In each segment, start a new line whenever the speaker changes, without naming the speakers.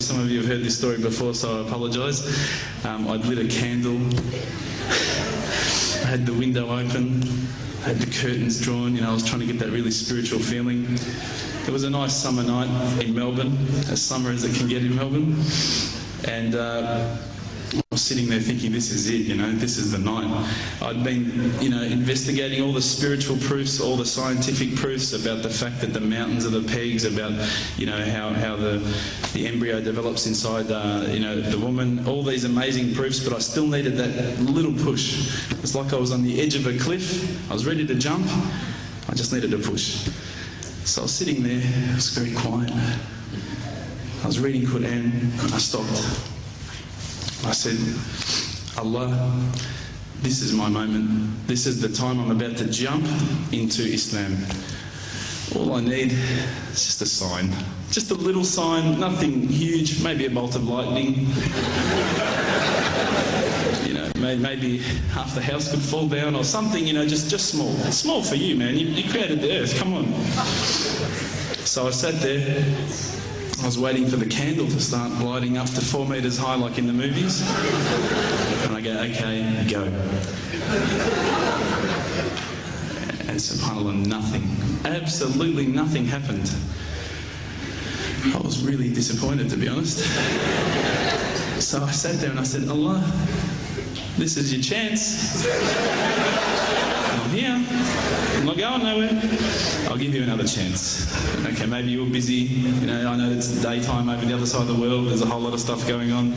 Some of you have heard this story before, so I apologise. I'd lit a candle, I had the window open, I had the curtains drawn, I was trying to get that really spiritual feeling. It was a nice summer night in Melbourne, as summer as it can get in Melbourne, and I was sitting there thinking, this is it, this is the night. I'd been, investigating all the spiritual proofs, all the scientific proofs about the fact that the mountains are the pegs, about, how the embryo develops inside, the woman, all these amazing proofs, but I still needed that little push. It's like I was on the edge of a cliff. I was ready to jump. I just needed a push. So I was sitting there, it was very quiet. I was reading Quran, and I stopped. I said, Allah, this is my moment. This is the time I'm about to jump into Islam. All I need is just a sign. Just a little sign, nothing huge, maybe a bolt of lightning. Maybe half the house could fall down or something, just small. Small for you, man. You created the earth, come on. So I sat there. I was waiting for the candle to start lighting up to 4 metres high like in the movies. And I go, okay, go. And subhanAllah, nothing. Absolutely nothing happened. I was really disappointed, to be honest. So I sat there and I said, Allah, this is your chance. I'm here. I'm not going nowhere. I'll give you another chance. Okay, maybe you're busy. I know it's daytime over the other side of the world. There's a whole lot of stuff going on.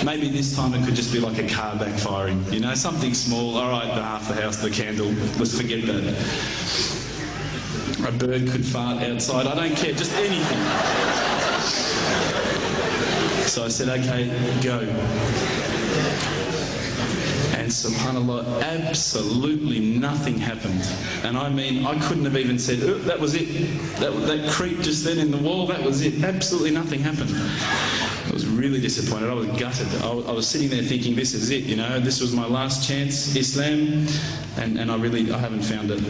Maybe this time it could just be like a car backfiring. Something small. All right, half the house, the candle. Let's forget that. A bird could fart outside. I don't care. Just anything. So I said, okay, go. And subhanAllah, absolutely nothing happened. And I mean, I couldn't have even said, oh, that was it. That creep just then in the wall, that was it. Absolutely nothing happened. I was really disappointed. I was gutted. I was sitting there thinking, this is it, this was my last chance, Islam, and I haven't found it.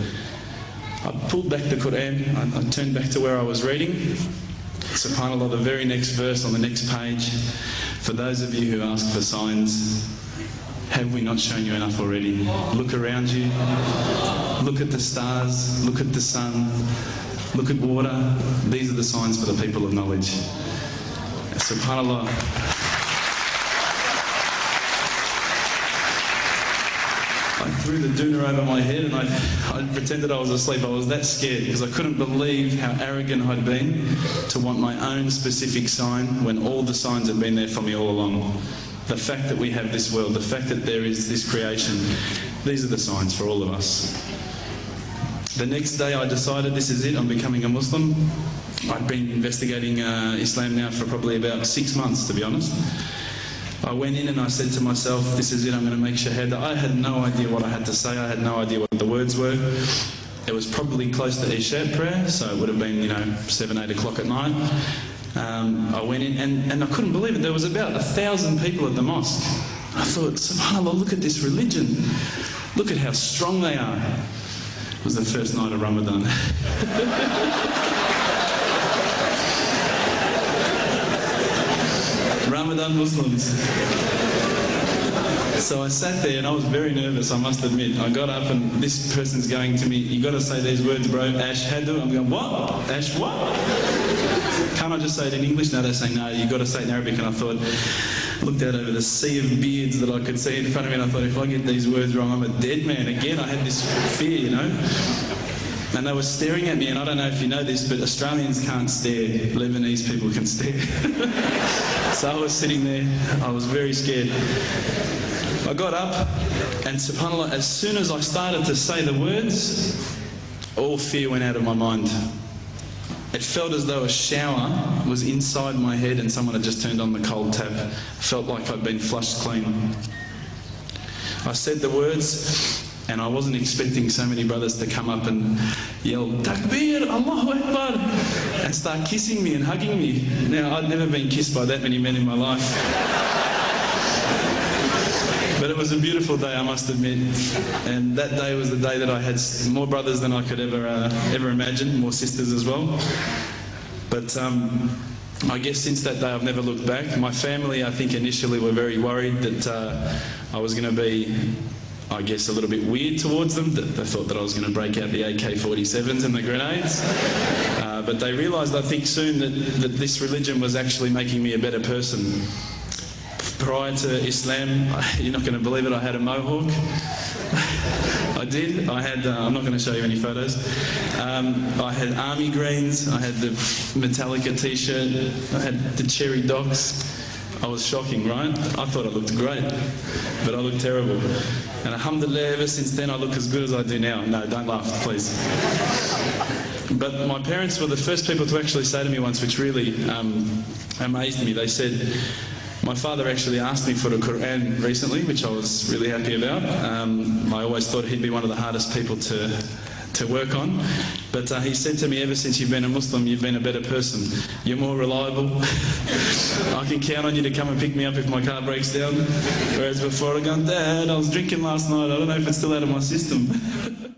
I pulled back the Quran, I turned back to where I was reading. SubhanAllah, the very next verse on the next page, for those of you who ask for signs, have we not shown you enough already? Look around you, look at the stars, look at the sun, look at water. These are the signs for the people of knowledge. SubhanAllah. I threw the doona over my head and I pretended I was asleep. I was that scared because I couldn't believe how arrogant I'd been to want my own specific sign when all the signs had been there for me all along. The fact that we have this world, the fact that there is this creation, these are the signs for all of us. The next day I decided this is it, I'm becoming a Muslim. I'd been investigating Islam now for probably about 6 months, to be honest. I went in and I said to myself, this is it, I'm going to make Shahada. I had no idea what I had to say, I had no idea what the words were. It was probably close to Isha prayer, so it would have been, 7, 8 o'clock at night. I went in and I couldn't believe it. There was about 1,000 people at the mosque. I thought, subhanAllah, look at this religion. Look at how strong they are. It was the first night of Ramadan. Ramadan Muslims. So I sat there and I was very nervous, I must admit. I got up and this person's going to me, you got to say these words, bro, Ashhadu. I'm going, what? Ash what? Can't I just say it in English? No, they say, no, you've got to say it in Arabic. And I thought, looked out over the sea of beards that I could see in front of me, and I thought, if I get these words wrong, I'm a dead man. Again, I had this fear, And they were staring at me, and I don't know if you know this, but Australians can't stare. Lebanese people can stare. So I was sitting there, I was very scared. I got up, and subhanAllah, as soon as I started to say the words, all fear went out of my mind. It felt as though a shower was inside my head and someone had just turned on the cold tap. It felt like I'd been flushed clean. I said the words, and I wasn't expecting so many brothers to come up and yell, Takbir, Allahu Akbar, and start kissing me and hugging me. Now, I'd never been kissed by that many men in my life. But it was a beautiful day, I must admit. And that day was the day that I had more brothers than I could ever imagine, more sisters as well. But I guess since that day I've never looked back. My family, I think, initially were very worried that I was going to be, I guess, a little bit weird towards them. That they thought that I was going to break out the AK-47s and the grenades. But they realised, I think, soon that this religion was actually making me a better person. Prior to Islam, you're not going to believe it, I had a mohawk. I did. I had, I'm not going to show you any photos. I had army greens, I had the Metallica t-shirt, I had the cherry docs. I was shocking, right? I thought I looked great, but I looked terrible. And alhamdulillah, ever since then I look as good as I do now. No, don't laugh, please. But my parents were the first people to actually say to me once, which really amazed me. They said, my father actually asked me for the Quran recently, which I was really happy about. I always thought he'd be one of the hardest people to work on. But he said to me, ever since you've been a Muslim, you've been a better person. You're more reliable. I can count on you to come and pick me up if my car breaks down. Whereas before I'd gone, Dad, I was drinking last night. I don't know if it's still out of my system.